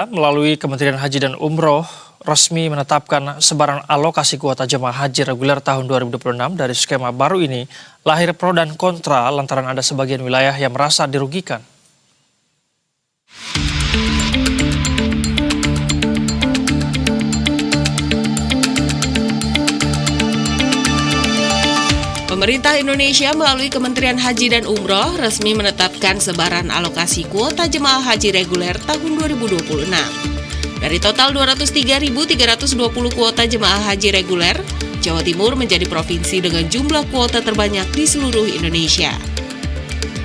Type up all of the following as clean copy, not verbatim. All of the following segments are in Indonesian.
Melalui Kementerian Haji dan Umroh resmi menetapkan sebaran alokasi kuota jemaah haji reguler tahun 2026 dari skema baru ini lahir pro dan kontra lantaran ada sebagian wilayah yang merasa dirugikan. Pemerintah Indonesia melalui Kementerian Haji dan Umroh resmi menetapkan sebaran alokasi kuota jemaah haji reguler tahun 2026. Dari total 203.320 kuota jemaah haji reguler, Jawa Timur menjadi provinsi dengan jumlah kuota terbanyak di seluruh Indonesia.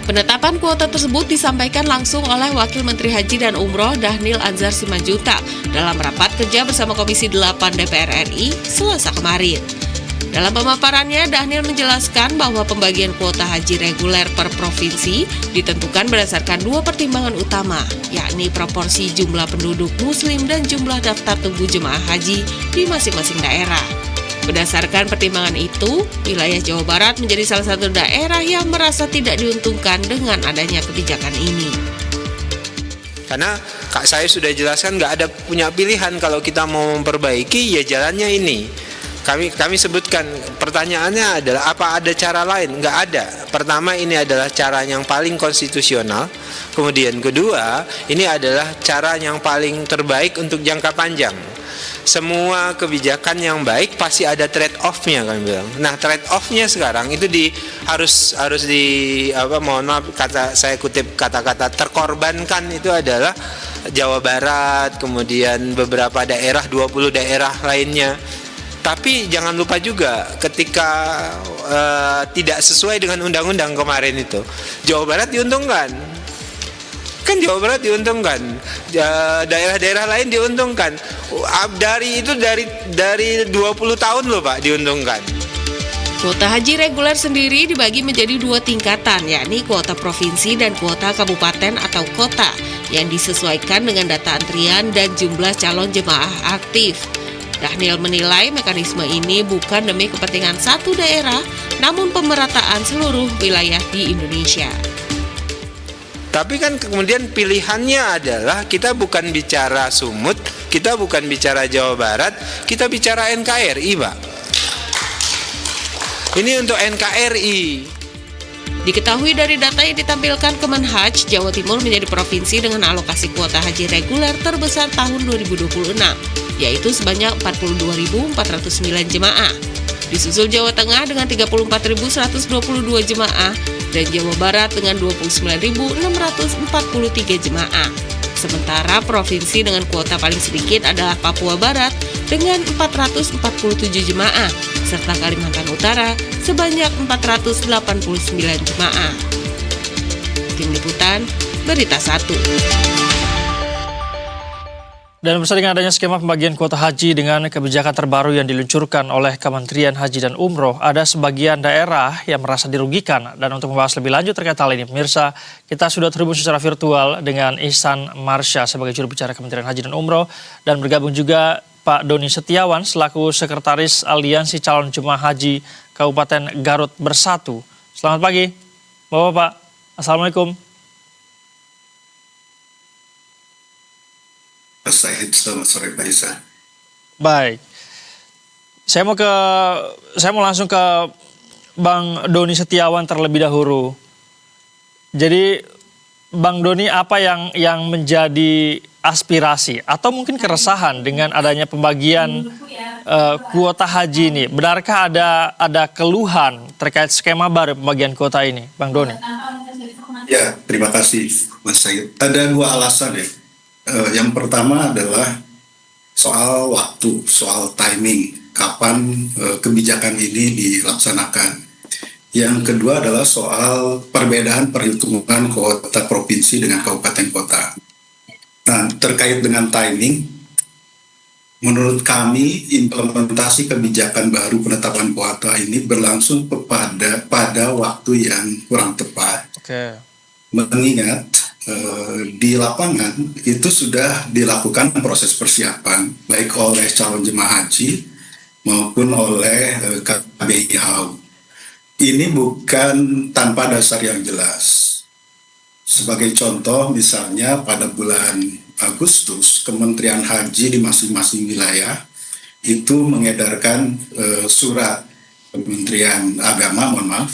Penetapan kuota tersebut disampaikan langsung oleh Wakil Menteri Haji dan Umroh Dhanil Anzar Simanjuntak dalam rapat kerja bersama Komisi 8 DPR RI Selasa kemarin. Dalam pemaparannya, Dhanil menjelaskan bahwa pembagian kuota haji reguler per provinsi ditentukan berdasarkan dua pertimbangan utama, yakni proporsi jumlah penduduk muslim dan jumlah daftar tunggu jemaah haji di masing-masing daerah. Berdasarkan pertimbangan itu, wilayah Jawa Barat menjadi salah satu daerah yang merasa tidak diuntungkan dengan adanya kebijakan ini. Karena saya sudah jelaskan nggak ada punya pilihan kalau kita mau memperbaiki ya jalannya ini. Kami sebutkan pertanyaannya adalah apa ada cara lain? Nggak ada. Pertama ini adalah cara yang paling konstitusional. Kemudian kedua ini adalah cara yang paling terbaik untuk jangka panjang. Semua kebijakan yang baik pasti ada trade off-nya kami bilang. Nah trade off-nya sekarang itu harus mohon maaf saya kutip kata-kata terkorbankan itu adalah Jawa Barat, kemudian beberapa daerah 20 daerah lainnya. Tapi jangan lupa juga ketika tidak sesuai dengan undang-undang kemarin itu, Jawa Barat diuntungkan. Kan Jawa Barat diuntungkan, daerah-daerah lain diuntungkan. Dari 20 tahun loh Pak diuntungkan. Kuota haji reguler sendiri dibagi menjadi dua tingkatan, yakni kuota provinsi dan kuota kabupaten atau kota, yang disesuaikan dengan data antrian dan jumlah calon jemaah aktif. Dhanil menilai mekanisme ini bukan demi kepentingan satu daerah, namun pemerataan seluruh wilayah di Indonesia. Tapi kan kemudian pilihannya adalah kita bukan bicara Sumut, kita bukan bicara Jawa Barat, kita bicara NKRI, Pak. Ini untuk NKRI. Diketahui dari data yang ditampilkan Kemenhaj, Jawa Timur menjadi provinsi dengan alokasi kuota haji reguler terbesar tahun 2026, yaitu sebanyak 42.409 jemaah. Disusul Jawa Tengah dengan 34.122 jemaah dan Jawa Barat dengan 29.643 jemaah. Sementara provinsi dengan kuota paling sedikit adalah Papua Barat dengan 447 jemaah, serta Kalimantan Utara sebanyak 489 jemaah. Tim Liputan, Berita 1. Dan bersama dengan adanya skema pembagian kuota haji dengan kebijakan terbaru yang diluncurkan oleh Kementerian Haji dan Umroh, ada sebagian daerah yang merasa dirugikan. Dan untuk membahas lebih lanjut terkait hal ini, pemirsa, kita sudah terhubung secara virtual dengan Ihsan Marsha sebagai juru bicara Kementerian Haji dan Umroh, dan bergabung juga Pak Doni Setiawan selaku Sekretaris Aliansi Calon Jemaah Haji Kabupaten Garut Bersatu. Selamat pagi, Bapak-Bapak. Assalamualaikum. Selamat sore Pak Isa. Baik, saya mau langsung ke Bang Doni Setiawan terlebih dahulu. Jadi Bang Doni, apa yang menjadi aspirasi atau mungkin keresahan dengan adanya pembagian kuota haji ini? Benarkah ada keluhan terkait skema baru pembagian kuota ini, Bang Doni? Ya, terima kasih Mas Said. Ada dua alasan ya. Yang pertama adalah soal waktu, soal timing, kapan kebijakan ini dilaksanakan. Yang kedua adalah soal perbedaan perhitungan kuota provinsi dengan kabupaten kota. Nah, terkait dengan timing, menurut kami implementasi kebijakan baru penetapan kuota ini berlangsung pada waktu yang kurang tepat. Oke. Mengingat di lapangan itu sudah dilakukan proses persiapan baik oleh calon jemaah haji maupun oleh KBI HAU. Ini bukan tanpa dasar yang jelas. Sebagai contoh misalnya pada bulan Agustus, Kementerian Haji di masing-masing wilayah itu mengedarkan surat Kementerian Agama, mohon maaf,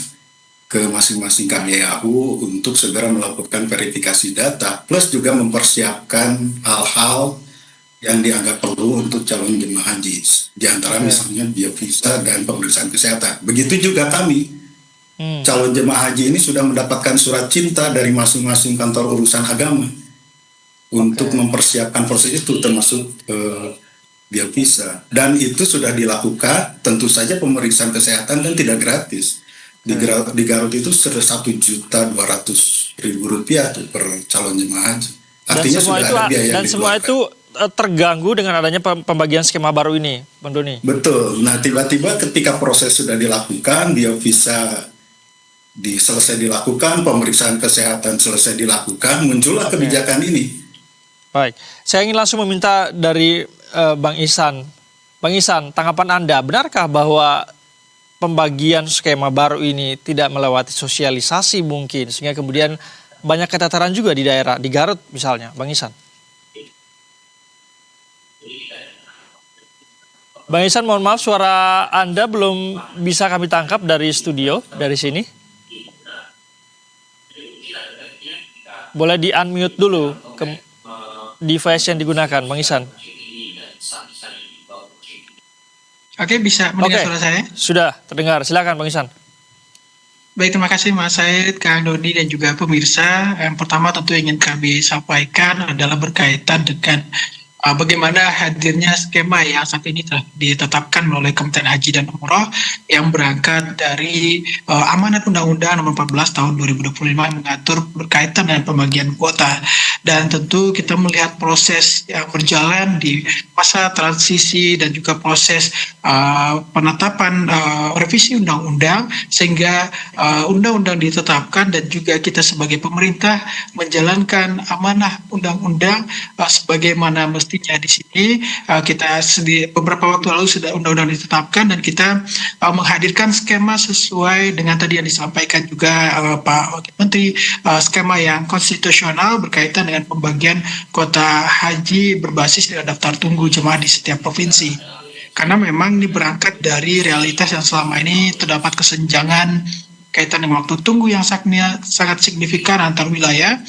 ke masing-masing KBAU untuk segera melakukan verifikasi data, plus juga mempersiapkan hal-hal yang dianggap perlu untuk calon jemaah haji. Di antara misalnya biovisa dan pemeriksaan kesehatan. Begitu juga kami, calon jemaah haji ini sudah mendapatkan surat cinta dari masing-masing kantor urusan agama untuk mempersiapkan proses itu, termasuk biovisa. Dan itu sudah dilakukan, tentu saja pemeriksaan kesehatan dan tidak gratis. Di Garut itu Rp1.200.000 tuh per calon jemaah haji. Artinya sudah ada biaya yang dan semua itu terganggu dengan adanya pembagian skema baru ini, Bang Doni. Betul. Nah, tiba-tiba ketika proses sudah dilakukan, biovisa selesai dilakukan, pemeriksaan kesehatan selesai dilakukan, muncullah kebijakan ini. Baik, saya ingin langsung meminta dari Bang Ihsan. Bang Ihsan, tanggapan Anda, benarkah bahwa pembagian skema baru ini tidak melewati sosialisasi mungkin, sehingga kemudian banyak keteteran juga di daerah, di Garut misalnya, Bang Ihsan? Bang Ihsan, mohon maaf, suara Anda belum bisa kami tangkap dari studio, dari sini. Boleh di-unmute dulu device yang digunakan, Bang Ihsan. Oke, bisa mendengar suara saya? Sudah terdengar, silakan Bang Ihsan. Baik, terima kasih Mas Said, Kang Doni, dan juga pemirsa. Yang pertama tentu ingin kami sampaikan adalah berkaitan dengan bagaimana hadirnya skema yang saat ini telah ditetapkan oleh Kementerian Haji dan Umroh yang berangkat dari amanat Undang-Undang Nomor 14 Tahun 2025 yang mengatur berkaitan dengan pembagian kuota. Dan tentu kita melihat proses yang berjalan di masa transisi dan juga proses penetapan revisi undang-undang sehingga undang-undang ditetapkan dan juga kita sebagai pemerintah menjalankan amanah undang-undang sebagaimana mestinya. Di sini kita beberapa waktu lalu sudah undang-undang ditetapkan dan kita menghadirkan skema sesuai dengan tadi yang disampaikan juga Pak Wakil Menteri, skema yang konstitusional berkaitan dengan pembagian kuota haji berbasis dengan daftar tunggu jemaah di setiap provinsi. Karena memang ini berangkat dari realitas yang selama ini terdapat kesenjangan kaitan dengan waktu tunggu yang sangat signifikan antar wilayah.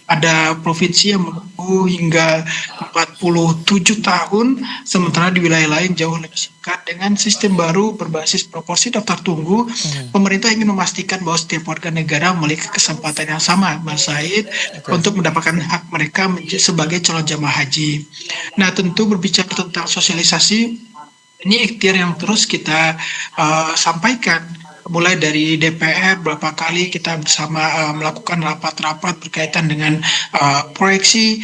Ada provinsi yang menunggu hingga 47 tahun, sementara di wilayah lain jauh lebih singkat. Dengan sistem baru berbasis proporsi daftar tunggu, pemerintah ingin memastikan bahwa setiap warga negara memiliki kesempatan yang sama, Mas Said, untuk mendapatkan hak mereka sebagai calon jamaah haji. Nah, tentu berbicara tentang sosialisasi, ini ikhtiar yang terus kita sampaikan. Mulai dari DPR berapa kali kita bersama melakukan rapat-rapat berkaitan dengan proyeksi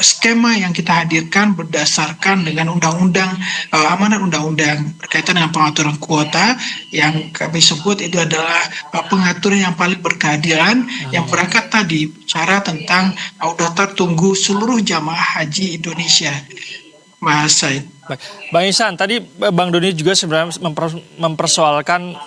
skema yang kita hadirkan berdasarkan dengan undang-undang, amanat undang-undang berkaitan dengan pengaturan kuota yang kami sebut itu adalah pengaturan yang paling berkeadilan yang berangkat tadi bicara tentang daftar tunggu seluruh jamaah haji Indonesia. Mas Said. Bang Ihsan, tadi Bang Doni juga sebenarnya mempersoalkan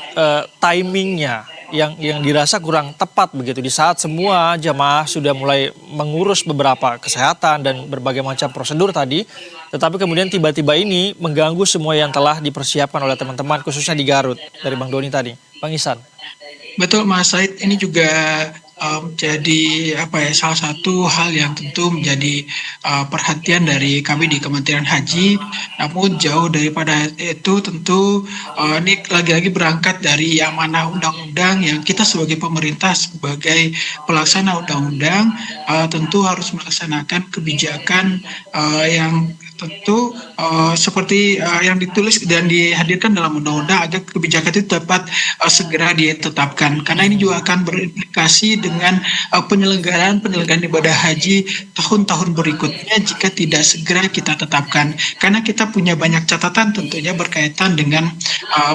timingnya yang dirasa kurang tepat begitu di saat semua jamaah sudah mulai mengurus beberapa kesehatan dan berbagai macam prosedur tadi, tetapi kemudian tiba-tiba ini mengganggu semua yang telah dipersiapkan oleh teman-teman khususnya di Garut dari Bang Doni tadi. Bang Ihsan. Betul Mas Said, ini juga jadi salah satu hal yang tentu menjadi perhatian dari kami di Kementerian Haji. Namun jauh daripada itu tentu ini lagi-lagi berangkat dari amanah undang-undang yang kita sebagai pemerintah, sebagai pelaksana undang-undang tentu harus melaksanakan kebijakan yang tentu seperti yang ditulis dan dihadirkan dalam undang-undang agar kebijakan itu dapat segera ditetapkan. Karena ini juga akan berimplikasi dengan penyelenggaraan ibadah haji tahun-tahun berikutnya jika tidak segera kita tetapkan. Karena kita punya banyak catatan tentunya berkaitan dengan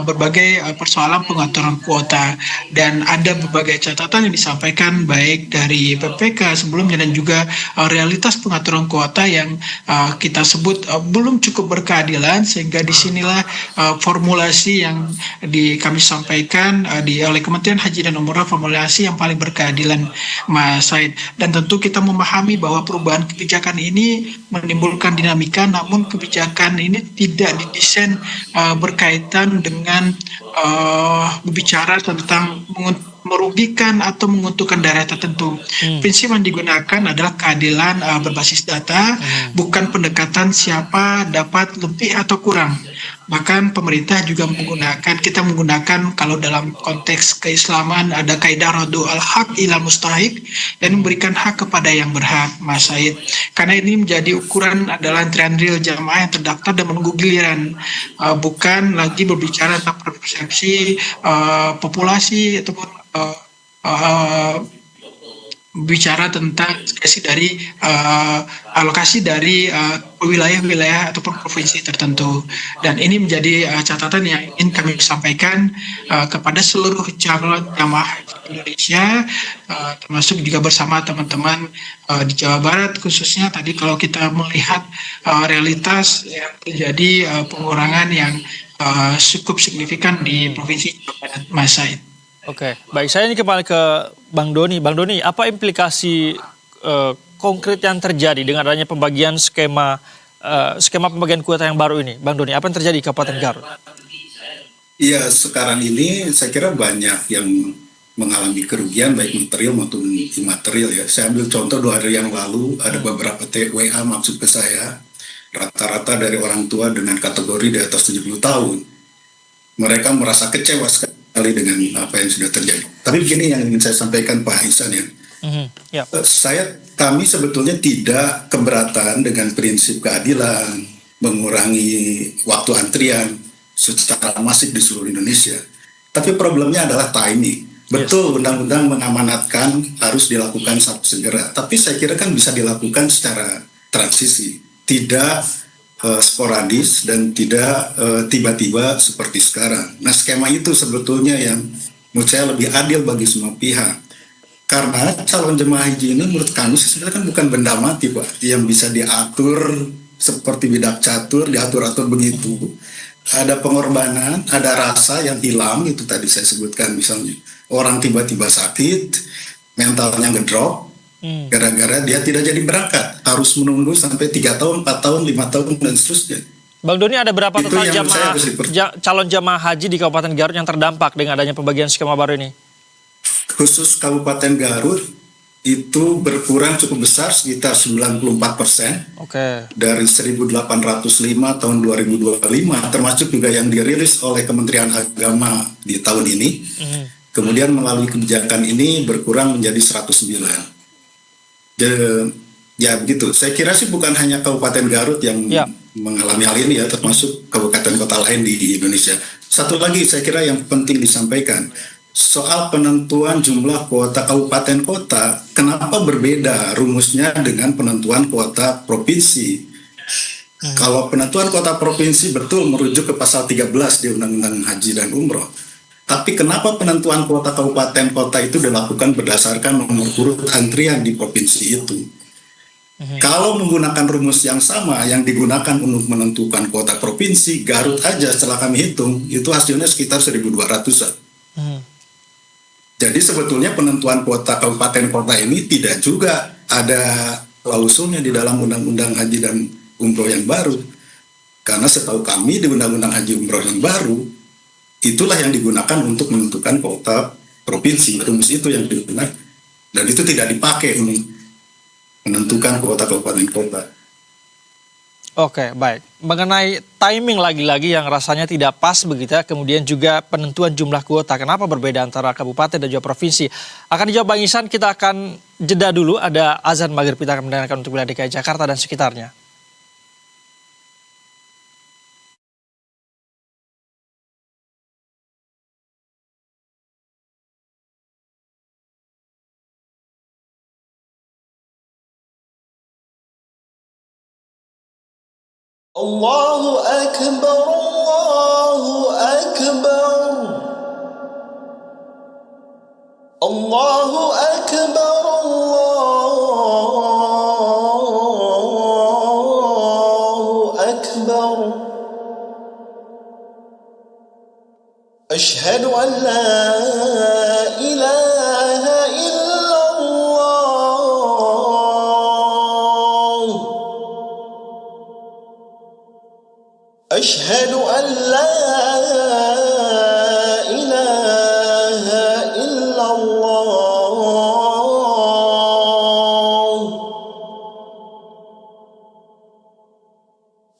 berbagai persoalan pengaturan kuota dan ada berbagai catatan yang disampaikan baik dari PPK sebelumnya dan juga realitas pengaturan kuota yang kita sebut tersebut belum cukup berkeadilan, sehingga disinilah formulasi yang kami sampaikan oleh Kementerian Haji dan Umroh, formulasi yang paling berkeadilan, Mas Said. Dan tentu kita memahami bahwa perubahan kebijakan ini menimbulkan dinamika, namun kebijakan ini tidak didesain berkaitan dengan berbicara tentang merugikan atau menguntungkan daerah tertentu. Prinsip yang digunakan adalah keadilan berbasis data, bukan pendekatan siapa dapat lebih atau kurang. Bahkan pemerintah juga kita menggunakan, kalau dalam konteks keislaman ada kaidah radu al-haq ila mustahik, dan memberikan hak kepada yang berhak, Mas Said. Karena ini menjadi ukuran adalah antrian real jamaah yang terdaftar dan menunggu giliran, bukan lagi berbicara tentang persepsi populasi ataupun bicara tentang alokasi dari wilayah-wilayah ataupun provinsi tertentu. Dan ini menjadi catatan yang ingin kami sampaikan kepada seluruh calon jamaah Indonesia, termasuk juga bersama teman-teman di Jawa Barat khususnya. Tadi kalau kita melihat realitas yang terjadi, pengurangan yang cukup signifikan di Provinsi Jawa Barat, Mas Said. Oke, baik. Saya ini kembali ke Bang Doni. Bang Doni, apa implikasi konkret yang terjadi dengan adanya pembagian skema pembagian kuota yang baru ini? Bang Doni, apa yang terjadi di Kabupaten Garut? Iya, sekarang ini saya kira banyak yang mengalami kerugian baik material maupun imaterial ya. Saya ambil contoh 2 hari yang lalu ada beberapa WA maksud ke saya, rata-rata dari orang tua dengan kategori di atas 70 tahun. Mereka merasa kecewa sekali dengan apa yang sudah terjadi. Tapi begini yang ingin saya sampaikan Pak Ihsan ya. Kami sebetulnya tidak keberatan dengan prinsip keadilan, mengurangi waktu antrian secara masif di seluruh Indonesia. Tapi problemnya adalah timing. Betul, undang-undang mengamanatkan harus dilakukan segera. Tapi saya kira kan bisa dilakukan secara transisi, tidak sporadis dan tidak tiba-tiba seperti sekarang. Nah, skema itu sebetulnya yang menurut saya lebih adil bagi semua pihak. Karena calon jemaah haji ini menurut kami sebenarnya kan bukan benda mati, Pak, yang bisa diatur seperti bidak catur, diatur-atur begitu. Ada pengorbanan, ada rasa yang hilang, itu tadi saya sebutkan, misalnya orang tiba-tiba sakit, mentalnya ngedrop, gara-gara dia tidak jadi berangkat, harus menunggu sampai 3 tahun, 4 tahun, 5 tahun, dan seterusnya. Bang Doni, ada berapa Itu total yang calon jamaah haji di Kabupaten Garut yang terdampak dengan adanya pembagian skema baru ini? Khusus Kabupaten Garut itu berkurang cukup besar, sekitar 94%. Dari 1.805 tahun 2025, termasuk juga yang dirilis oleh Kementerian Agama di tahun ini. Kemudian melalui kebijakan ini berkurang menjadi 109. Ya begitu. Saya kira sih bukan hanya Kabupaten Garut yang mengalami hal ini ya, termasuk kabupaten kota lain di Indonesia. Satu lagi saya kira yang penting disampaikan, soal penentuan jumlah kuota kabupaten kota, kenapa berbeda rumusnya dengan penentuan kuota provinsi? Kalau penentuan kuota provinsi betul merujuk ke pasal 13 di Undang-Undang Haji dan Umroh. Tapi kenapa penentuan kuota kabupaten kota itu dilakukan berdasarkan nomor urut antrian di provinsi itu? Kalau menggunakan rumus yang sama yang digunakan untuk menentukan kuota provinsi, Garut aja setelah kami hitung, itu hasilnya sekitar 1.200-an. Jadi sebetulnya penentuan kuota kabupaten kota ini tidak juga ada klausulnya di dalam Undang-Undang Haji dan Umroh yang baru. Karena setahu kami di Undang-Undang Haji Umroh yang baru, itulah yang digunakan untuk menentukan kuota provinsi, rumus itu yang digunakan. Dan itu tidak dipakai untuk menentukan kuota kabupaten kota. Oke, baik. Mengenai timing lagi-lagi yang rasanya tidak pas begitu ya, kemudian juga penentuan jumlah kuota. Kenapa berbeda antara kabupaten dan juga provinsi? Akan dijawab Bang Ihsan, kita akan jeda dulu. Ada azan maghrib, kita akan mendengarkan untuk wilayah DKI Jakarta dan sekitarnya. Allahu Akbar, Allahu Akbar, Allahu Akbar, Allahu أشهد أن لا إله إلا الله أشهد أن لا إله إلا الله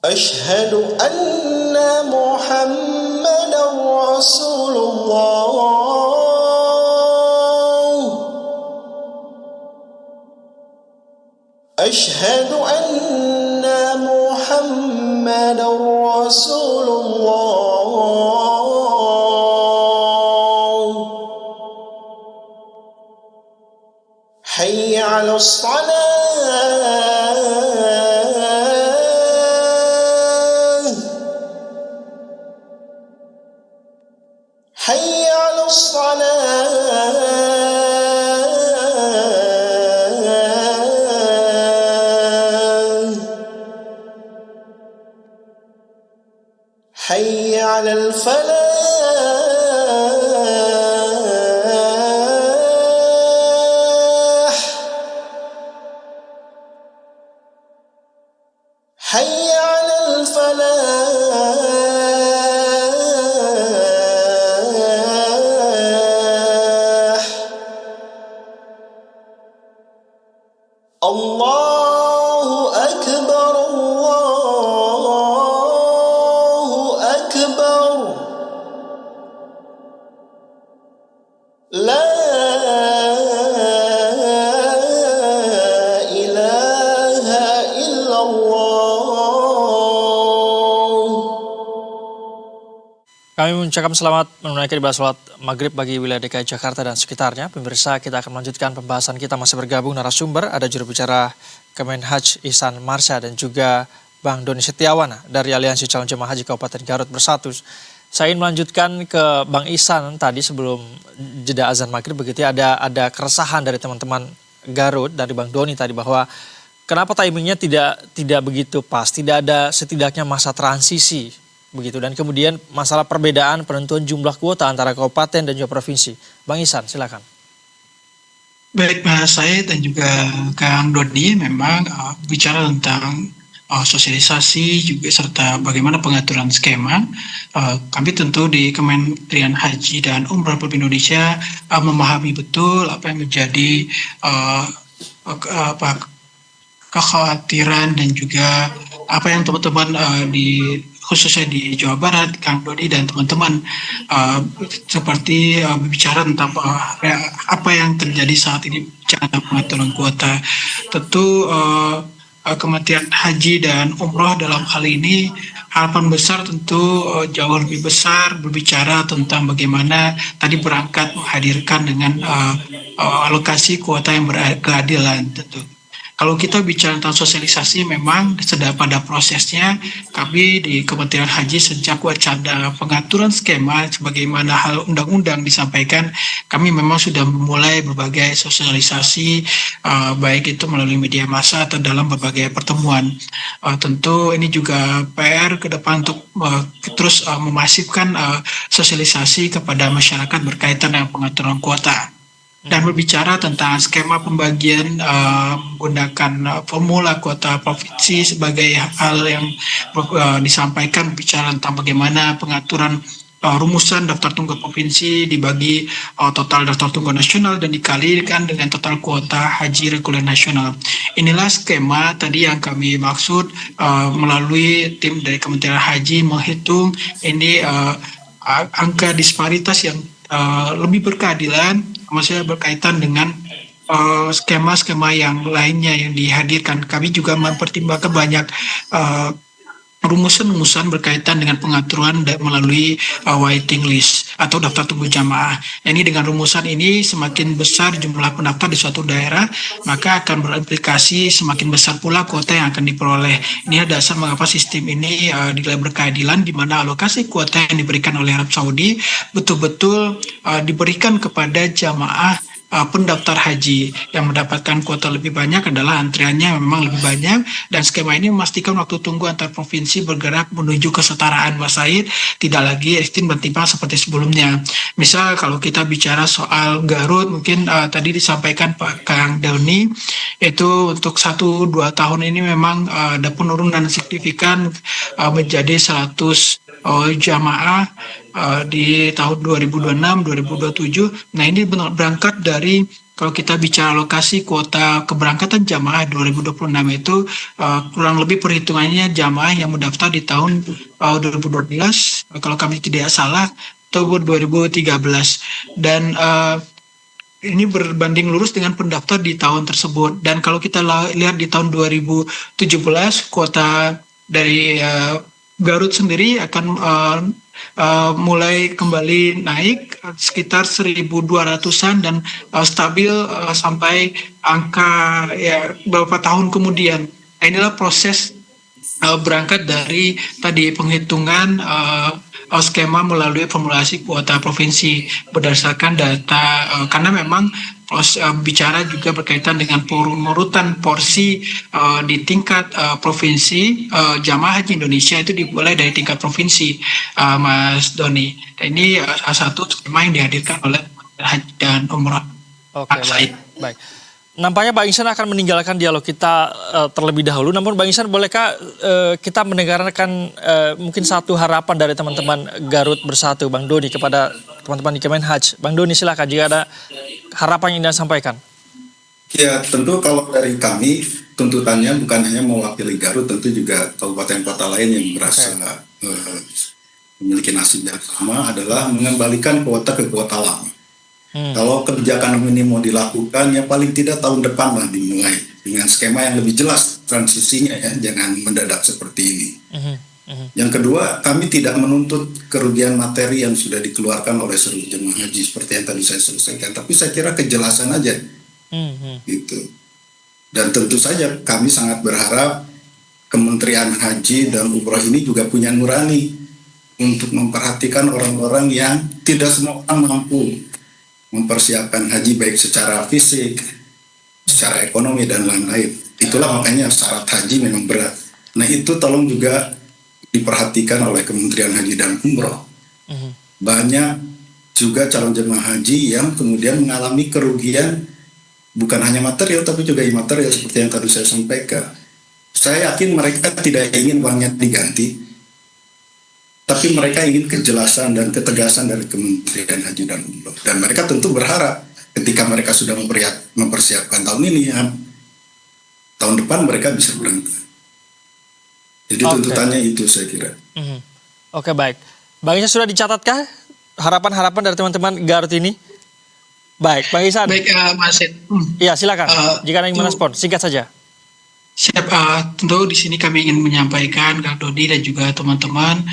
أشهد أن محمدا رسول الله أشهد أن محمدا رسول الله حي على الصلاة حي على الصلاة حي على الفلاح حي على الفلاح الله أكبر الله أكبر لا إله إلا الله. Kami mengucapkan selamat menunaikan ibadah sholat maghrib bagi wilayah DKI Jakarta dan sekitarnya. Pemirsa, kita akan melanjutkan pembahasan kita, masih bergabung narasumber. Ada juru bicara Kemenhaj Ihsan Marsha dan juga Bang Doni Setiawan dari Aliansi Calon Jemaah Haji Kabupaten Garut Bersatu. Saya ingin melanjutkan ke Bang Ihsan tadi sebelum jeda azan maghrib begitu ya, ada keresahan dari teman-teman Garut, dari Bang Doni tadi, bahwa kenapa timingnya tidak begitu pas, tidak ada setidaknya masa transisi begitu, dan kemudian masalah perbedaan penentuan jumlah kuota antara kabupaten dan juga provinsi. Bang Ihsan, silakan. Baik Mas Said dan juga Kang Dodi, memang bicara tentang sosialisasi juga serta bagaimana pengaturan skema, kami tentu di Kementerian Haji dan Umroh Republik Indonesia memahami betul apa yang menjadi kekhawatiran dan juga apa yang teman-teman khususnya di Jawa Barat, Kang Dodi dan teman-teman seperti berbicara tentang apa yang terjadi saat ini bicara tentang pengaturan kuota. Tentu Kementerian Haji dan Umroh dalam hal ini harapan besar tentu jauh lebih besar berbicara tentang bagaimana tadi berangkat menghadirkan dengan alokasi kuota yang berkeadilan tentu. Kalau kita bicara tentang sosialisasi, memang sedang pada prosesnya. Kami di Kementerian Haji sejak wacana pengaturan skema sebagaimana hal undang-undang disampaikan, kami memang sudah memulai berbagai sosialisasi, baik itu melalui media massa atau dalam berbagai pertemuan. Tentu ini juga PR ke depan untuk terus memasifkan sosialisasi kepada masyarakat berkaitan dengan pengaturan kuota. Dan berbicara tentang skema pembagian menggunakan formula kuota provinsi sebagai hal yang disampaikan, bicara tentang bagaimana pengaturan rumusan daftar tunggu provinsi dibagi total daftar tunggu nasional dan dikalikan dengan total kuota haji reguler nasional. Inilah skema tadi yang kami maksud melalui tim dari Kementerian Haji menghitung ini angka disparitas yang lebih berkeadilan, maksudnya berkaitan dengan skema-skema yang lainnya yang dihadirkan. Kami juga mempertimbangkan banyak rumusan-rumusan berkaitan dengan pengaturan melalui waiting list atau daftar tunggu jamaah. Ini dengan rumusan ini semakin besar jumlah pendaftar di suatu daerah, maka akan berimplikasi semakin besar pula kuota yang akan diperoleh. Ini adalah dasar mengapa sistem ini dinilai berkeadilan, di mana alokasi kuota yang diberikan oleh Arab Saudi betul-betul diberikan kepada jamaah pendaftar haji yang mendapatkan kuota lebih banyak adalah antriannya memang lebih banyak, dan skema ini memastikan waktu tunggu antar provinsi bergerak menuju kesetaraan, Mas Said, tidak lagi ekstrim dan timpang seperti sebelumnya. Misal kalau kita bicara soal Garut, mungkin tadi disampaikan Pak Kang Doni, itu untuk 1-2 tahun ini memang ada penurunan signifikan menjadi 100 jamaah di tahun 2026-2027. Nah, ini berangkat dari kalau kita bicara lokasi kuota keberangkatan jamaah 2026 itu kurang lebih perhitungannya jamaah yang mendaftar di tahun 2012, kalau kami tidak salah, tahun 2013. Dan ini berbanding lurus dengan pendaftar di tahun tersebut. Dan kalau kita lihat di tahun 2017, kuota dari Garut sendiri akan mulai kembali naik sekitar 1.200-an dan stabil sampai angka beberapa tahun kemudian. Nah, inilah proses berangkat dari tadi penghitungan skema melalui formulasi kuota provinsi berdasarkan data, karena memang bicara juga berkaitan dengan penurutan porsi di tingkat provinsi. Jamaah haji Indonesia itu dimulai dari tingkat provinsi, Mas Doni. Dan ini salah satu skema yang dihadirkan oleh Haji dan Umroh. Oke, baik. Nampaknya Bang Ihsan akan meninggalkan dialog kita terlebih dahulu. Namun Bang Ihsan, bolehkah kita mendengarkan mungkin satu harapan dari teman-teman Garut Bersatu, Bang Doni, kepada teman-teman di Kemenhaj. Bang Doni, silakan jika ada harapan yang Anda sampaikan. Ya, tentu kalau dari kami, tuntutannya bukan hanya mewakili Garut, tentu juga kabupaten kota lain yang merasa memiliki nasib yang sama adalah mengembalikan kuota ke kuota lama. Kalau kebijakan ini mau dilakukan, ya paling tidak tahun depan lah dimulai dengan skema yang lebih jelas transisinya, ya, jangan mendadak seperti ini. Yang kedua, kami tidak menuntut kerugian materi yang sudah dikeluarkan oleh seluruh jemaah haji seperti yang tadi saya selesaikan, tapi saya kira kejelasan aja, gitu. Dan tentu saja kami sangat berharap Kementerian Haji dan Umroh ini juga punya nurani untuk memperhatikan orang-orang yang tidak semua orang mampu mempersiapkan haji baik secara fisik, secara ekonomi, dan lain-lain. Itulah makanya syarat haji memang berat. Nah, itu tolong juga diperhatikan oleh Kementerian Haji dan Umroh. Banyak juga calon jemaah haji yang kemudian mengalami kerugian bukan hanya material tapi juga imaterial seperti yang tadi saya sampaikan. Saya yakin mereka tidak ingin uangnya diganti, tapi mereka ingin kejelasan dan ketegasan dari Kementerian Haji dan Umroh. Dan mereka tentu berharap ketika mereka sudah mempersiapkan tahun ini, ya, tahun depan mereka bisa berangkat. Jadi tuntutannya itu, saya kira. Oke, baik. Bang Ihsan, sudah dicatatkah harapan-harapan dari teman-teman Garut ini? Baik, Bang Ihsan. Baik, Mas Ed. Iya, silakan. Jika ada yang merespon, singkat saja. Siap, tentu di sini kami ingin menyampaikan Kang Dodi dan juga teman-teman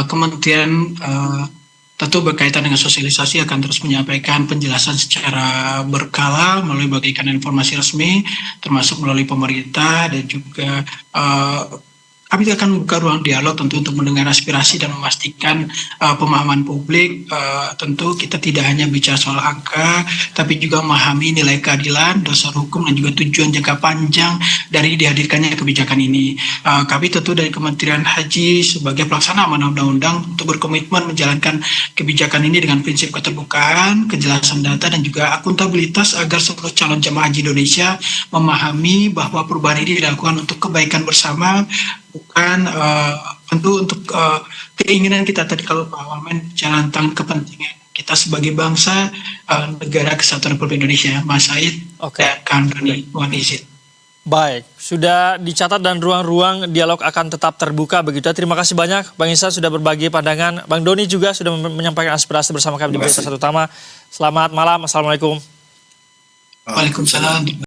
Kementerian tentu berkaitan dengan sosialisasi akan terus menyampaikan penjelasan secara berkala melalui bagikan informasi resmi, termasuk melalui pemerintah, dan juga kami akan membuka ruang dialog tentu untuk mendengar aspirasi dan memastikan pemahaman publik. Tentu kita tidak hanya bicara soal angka, tapi juga memahami nilai keadilan, dasar hukum, dan juga tujuan jangka panjang dari dihadirkannya kebijakan ini. Kami tentu dari Kementerian Haji sebagai pelaksana amanah undang-undang untuk berkomitmen menjalankan kebijakan ini dengan prinsip keterbukaan, kejelasan data, dan juga akuntabilitas agar seluruh calon jemaah haji Indonesia memahami bahwa perubahan ini dilakukan untuk kebaikan bersama, bukan tentu untuk keinginan kita. Tadi kalau Pak Wamen bicara tentang kepentingan kita sebagai bangsa, negara kesatuan Republik Indonesia. Mas Said dan Kang Doni, mohon izin. Baik, sudah dicatat dan ruang-ruang dialog akan tetap terbuka begitu. Terima kasih banyak Bang Ihsan sudah berbagi pandangan. Bang Doni juga sudah menyampaikan aspirasi bersama kami di Berita Satu Utama. Selamat malam, Assalamualaikum. Waalaikumsalam.